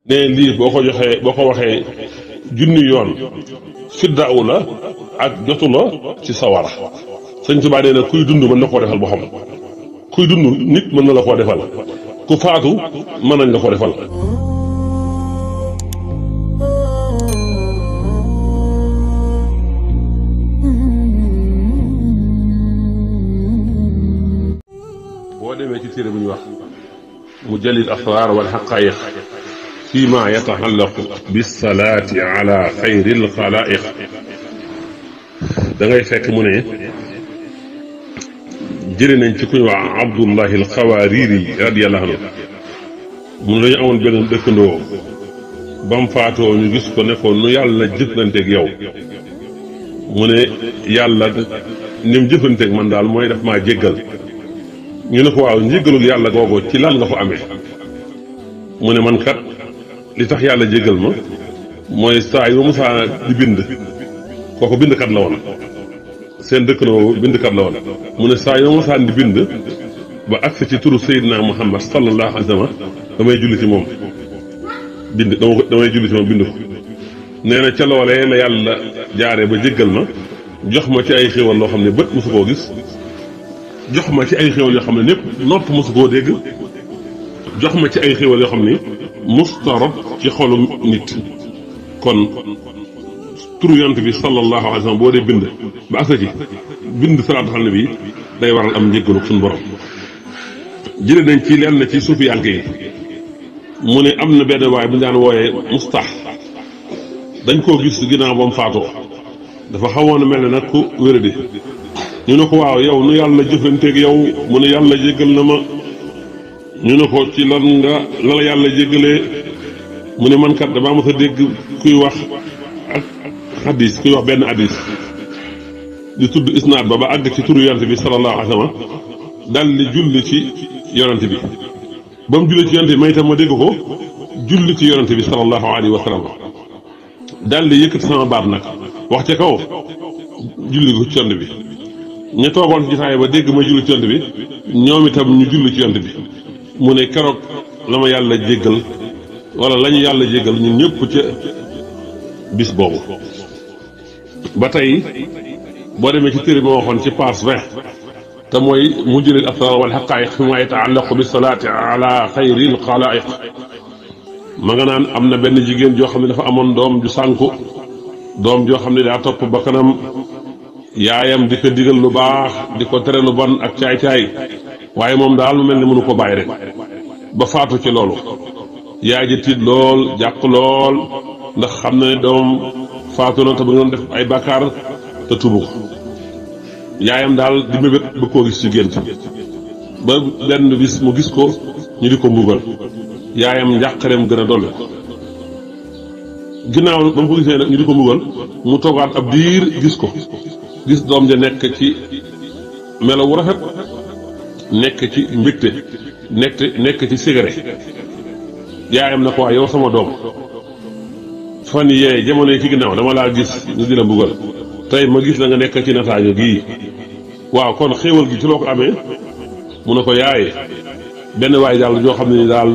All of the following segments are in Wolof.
ne lii boo ko joxee boo ko waxee junni yoon fiddaawu la ak jotu la ci sawara. sëñ Tuubaa nee na kuy dund mën na koo defal boo xam kuy dund nit mën na la koo defal ku faatu mën nañ la koo defal. boo demee ci téere bu ñuy wax mu jalil asraar wal xaqaayiq fii ma yataxallaqu bisalaati ala xayril xalaa'iq da ngay fekk mu ne jëlee nañ ci ku ñu wax Abdullahi al-Xawaariri radiyallahu anhu mu ne dañu amoon benn dëkkandoo ba mu faatoo ñu gis ko ne ko nu yàlla jëflanteeg yow mu ne yàlla ni mu jëflanteeg man daal mooy daf maa jéggal ñu ne ko waaw njéggalul yàlla googu ci lan nga ko amee mu ne man kat li tax yàlla jéggal ma mooy saa yu musaa di bind kooku bindkat la woon seen dëkkandoo bindkat la woon mu ne saa yu musaa di bind ba agsi ci turu Seydina Muhammad sallallahu alayhi wa sallam damay julli ci moom damay julli ci moom bind ko nee na ca loolee la yàlla jaaree ba jéggal ma jox ma ci ay xéwal loo xam ne bët mosu koo gis jox ma ci ay xéwal yoo xam ne népp nopp mosu koo dégg jox ma ci ay xéwal yoo xam ne mustarab ci xolu nit kon turu yonent bi sallallahu alayhi wa sallam boo dee bind ba asa ci bind salaatu xam ne bi day waral am njéggalu suñu borom. jëlee nañ ci lenn ci suufi yànk yi mu ne am na benn waay bu ñu daan wooyee mustax dañ koo gis ginnaaw ba mu faatoo dafa xawoon a mel ne nag ku wéradi ñu ne ko waaw yow nu yàlla jëflanteeg yow mu ne yàlla jéggal na ma ñu ne ko ci lan nga la la yàlla jéggalee mu ne man kat damaa mës a dégg kuy wax ak xadis kuy wax benn hadis di tudd isnaad ba àgg ci turu yonent bi sallallahu alayhi wa sallam dal di julli ci yonent bi ba mu julli ci yonent bi may itam ma dégg ko julli ci yonent bi sallallahu alayhi wa sallam dal di yëkkati sama baat nag wax ca kaw julli ko ci yonent bi ña toogoon ci jotaay ba dégg ma julli ci yonent bi ñoom itam ñu julli ci yonent bi mu ne keroog la ma yàlla jéggal wala la ñu yàlla jéggal ñun ñëpp ca bis boobu. ba tey boo demee ci téere bi ma waxoon ci page 20 te mooy mujjalil asraar wal xaqaa'iq fi ma yataallaqu bi salaati ala xayril xalaa'iq ma nga naan am na benn jigéen joo xam ne dafa amoon doom ju sànku doom joo xam ne daa topp ba kanam yaayam di ko digal lu baax di ko tere lu bon ak caay-caay waaye moom daal mu mel ni mënu ko bàyyi rek ba faatu ci loolu yaay ji tiit lool jàq lool ndax xam na ne doom faatu na te ba nga doon def ay bàkkaar te tubu ko yaayam daal di mébét ba koo gis ci gént ba benn bis mu gis ko ñu di ko mbugal yaayam njàqareem gën a dolli ko ginnaaw ba mu ko gisee nag ñu di ko mbugal mu toogaat ab diir gis ko gis doom ja nekk ci melo wu rafet nekk ci mbégte nekk ci sigare yaayam na ko waa yow sama doom fan yee jamono yi ci ginnaaw dama laa gis ñu di la mbugal tey ma gis la nga nekk ci nataaño gii waaw kon xéewal gi ci loo ko amee mu ne ko yaaye benn waay daal joo xam ne ni daal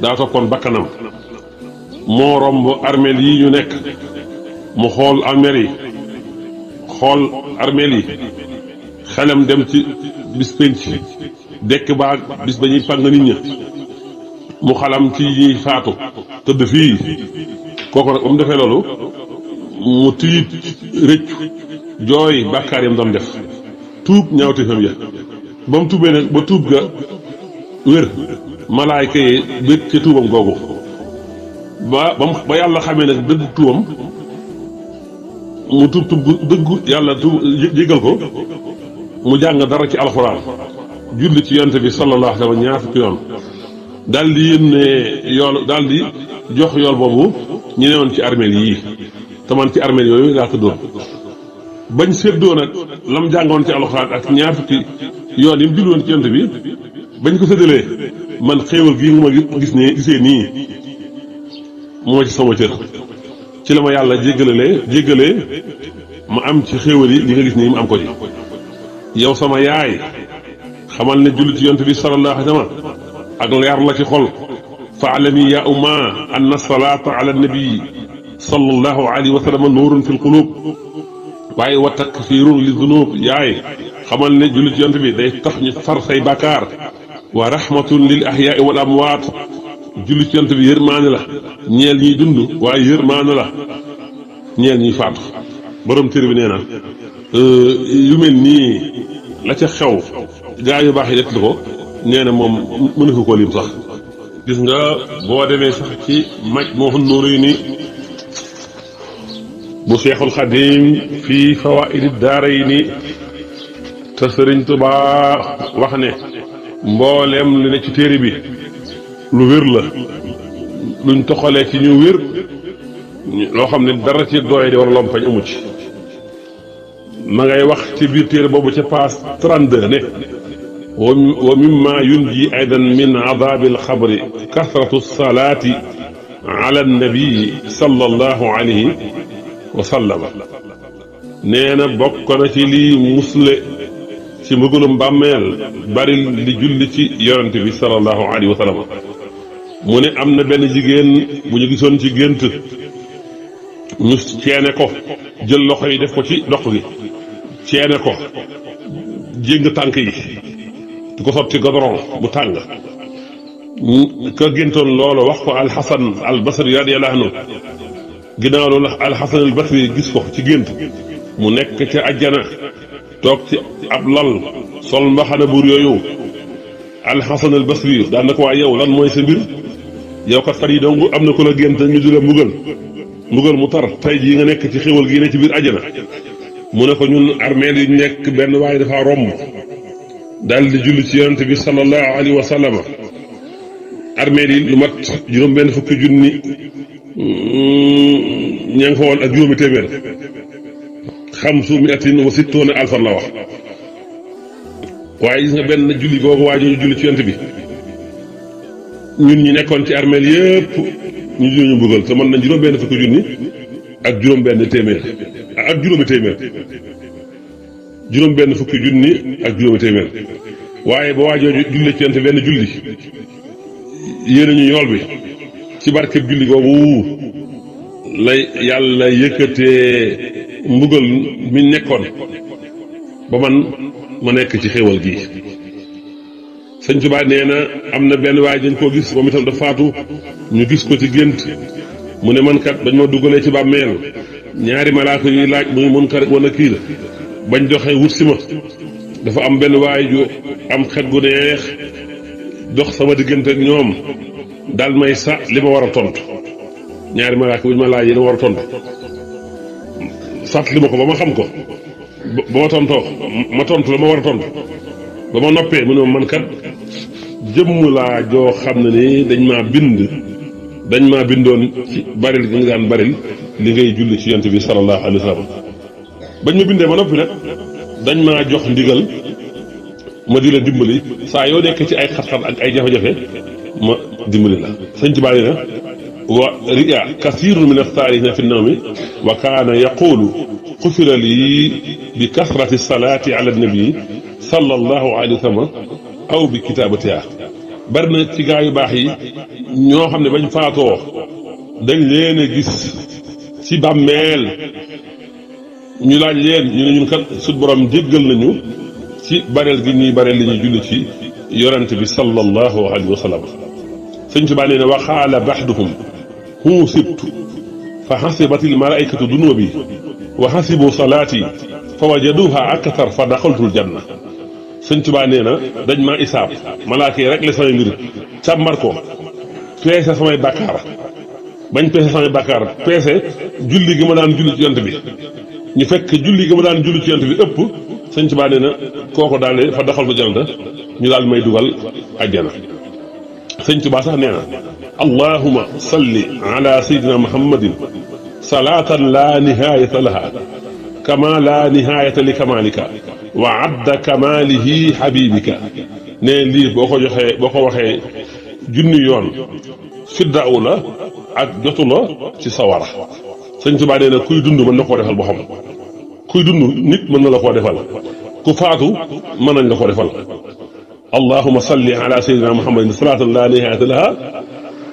daa toppoon bakkanam moo romb armeel yi ñu nekk mu xool armeel yi xool armeel yi xelam dem ci bis penc dekk baag bis ba ñuy pang nit ña mu xalam ci ñuy faatu tëdd fii kooku nag ba mu defee loolu mu tiit rëccu jooy bàkkaar yam doon def tuub ñaawte fam ya ba mu tuubee nag ba tuub ga wér malaayka yi bég ca tuubam googu ba yàlla xamee nag dëggu tuubam mu tuub dëggu yàlla tuub jéggal ko mu jàng dara ci alxuraan julli ci yonent bi sallallahu alayhi wa sallam ñaar fukki yoon daal di yéene yool daal di jox yool boobu ñu ne woon ci armeel yii te man ci armeel yooyu laa tëddoon bañ séddoo nag lam jàngoon ci alxuraan ak ñaar fukki yoon yi mu julli woon ci yonent bi bañ ko séddalee man xéewal gii nga ma gis ne gisee nii moo ci sama cër ci la ma yàlla jéggalee ma am ci xéewal yi li nga gis nii mu am ko ci yow sama yaay xamal ne julli ci yonent bi sallallahu alayhi wa sallam ak leer la ci xol fa'lami ya umma anna salata ala nabi sallallahu alayhi wa sallam nuurun fil qulub waaye wa takfirun li dunub yaay xamal ne jullit yonent bi day tax ñu far say bàkkaar wa rahmatun lil ahyaai wal amwaat jullit yonent bi yërmaane la ñeel ñiy dund waaye yërmaane la ñeel ñiy faatu borom téere bi nee na yu mel nii la ca xew gaa yu baax yi def ko nee na moom mënu ko lim sax gis nga boo demee sax ci Majmuhun Nurayni bu Seexul Xadiim fii fawaa'idi daarayni te Sëriñ Tuubaa wax ne mboolem li ne ci téere bi lu wér la luñ toxalee ci ñu wér loo xam ne dara ci doy di war lompañ amu ci ma ngay wax ci biir téere boobu ca paas 32 ne wa mimma yunji aydan min adaabi alxabri kasratu salaati ala annabii sallallahu alayhi wa sallam nee na bokk na ci lii musle ci mbugalum bàmmeel bari li julli ci yonent bi sallallahu alayhi wa sallam mu ne am na benn jigéen bu ñu gisoon ci gént ñu ceene ko jël loxo yi def ko ci dox gi ceene ko jéng tànk yi di ko sotti goudron bu tàng ka géntoon loolu wax ko alxasan albasri radiyallahu anhu ginnaaw loolu alxasan albasri gis ko ci gént mu nekk ca ajjana toog ci ab lal sol mbaxana buur yooyu alxasan albasri daan na ko waa yow lan mooy sa mbir yow kat fan yi dong am na ko la gént ñu di la mbugal mu tar tey jii nga nekk ci xéwal gii ne ci biir ajjana mu ne ko ñun armeel yi ñu nekk benn waaye dafa romb daal di julli ci yonent bi sallallahu alayhi wa sallam armeel yi lu mat juróom benn fukki junni ña nga fa woon ak juróomi téeméer xamsu miatin wa sittoona alfan la wax waaye gis nga benn julli googu waa jooju julli ci yonent bi ñun ñi nekkoon ci armeel yëpp ñu julli ñu mbugal te mën nañ juróom benn fukki junni ak juróom benn téeméer ak juróomi téeméer juróom benn fukki junni ak juróomi téeméer waaye ba waajoo julli ci yonent benn julli yéen ñu yool bi ci barkeb julli googu lay yàlla yëkkatee mbugal mi nekkoon ba man ma nekk ci xéwal gi sëñ Tuubaa nee na am na benn waaye dañ koo gis moom itam dafa faatu ñu gis ko ci gént mu ne man kat dañ ma duggalee ci bàmmeel ñaari malaaka yuy laaj muy Munkar wa Nakiir bañ doxee wut si ma dafa am benn waay ju am xet gu neex dox sama diggante ak ñoom daal may sa li ma war a tontu ñaari malaaka bu ñu ma laaj yi ma war a tontu sat li ma ko ba ma xam ko ba ma tontoo ma tontu la ma war a tontu ba ma noppee mu ne man kat jëmm laa joo xam ne ni dañ maa bindoon ci baril gi nga daan baril li ngay julli ci yonent bi sallallahu alayhi wa sallam bañ ma bindee ba noppi nag dañ maa jox ndigal ma di la dimbali saa yoo nekk ci ay xat-xat ak ay jafe-jafe ma dimbali la sëñ ci bàyyi na wa ria kasirun min as-saarina fi nawmi wa kaana yaqulu xufira lii bi kasrati salaati ala nabi sallallahu alayhi wa sallam aw bi kitaabatiha bari na ci gaa yu baax yi ñoo xam ne bañ faatoo dañ leen a gis ci bàmmeel ñu laaj leen ñu ne ñun kat sut borom jéggal nañu ci bareel gi ñuy bareel li ñuy julli ci yonent bi sallallahu alayhi wa sallam sëñ Tuubaa nee na wa qaala baxduhum huusibtu fa xasibat il malaikatu dunubi wa xasibu salaati fa wajaduha aktar fa daxaltul janna sëñ Tuubaa nee na dañ maa isaab malaaka yi rek la samay mbir càmbar ko peese samay bàkkaar bañ peese samay bàkkaar peese julli gi ma daan julli ci yonent bi ñu fekk julli gi ma daan julli ci yonent bi ëpp sëñ Tuubaa nee na kooko daal de fa daxaltul janna ñu daal may dugal àjjana sëñ Tuubaa sax nee na allahuma salli ala sayyidina muhammadin salaatan laa nihaayata laha kama laa nihaayata li kamalika wa adda kamalihi habibika ne lii boo ko waxee junni yoon fiddaaw la ak jotu la ci sawara sëñ Tuubaa nee na kuy dund mën na koo defal boo xam kuy dund nit mën na la koo defal ku faatu mën nañ la koo defal allahuma salli ala sayyidina muhammadin salaatan laa nihaayata laha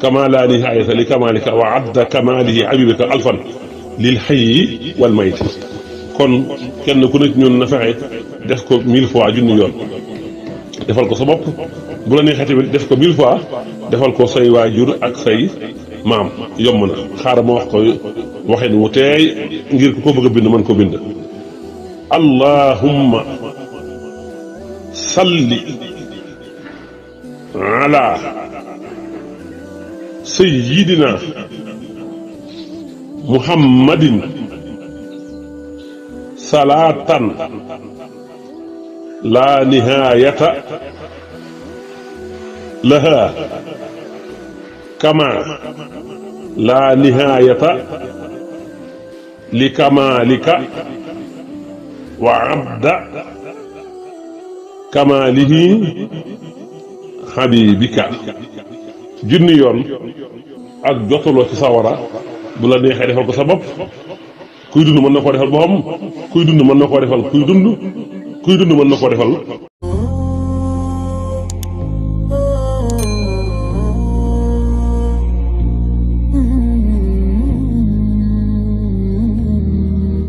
kama la nihayata li kamalika wa adda kamalihi habibika alfan lil hayyi wal mayt kon kenn ku nekk ñun na fexe def ko 1000 fois junni yoon defal ko sa bopp bu la neexee tamit def ko 1000 fois defal ko say waajur ak say maam yomb na xaaral ma wax ko waxin wu teey ngir ku ko bëgg a bind mën ko bind allahumma salli ala sayyidina muhammadin salatan la nihayata laha kama la nihayata li kamalika wa abda kamalihi habibika junni yoon ak jotuloo ci sawara bu la neexee defal ko sa bopp kuy dund mën na koo defal boppam kuy dund mën na koo defal kuy dund mën na koo defal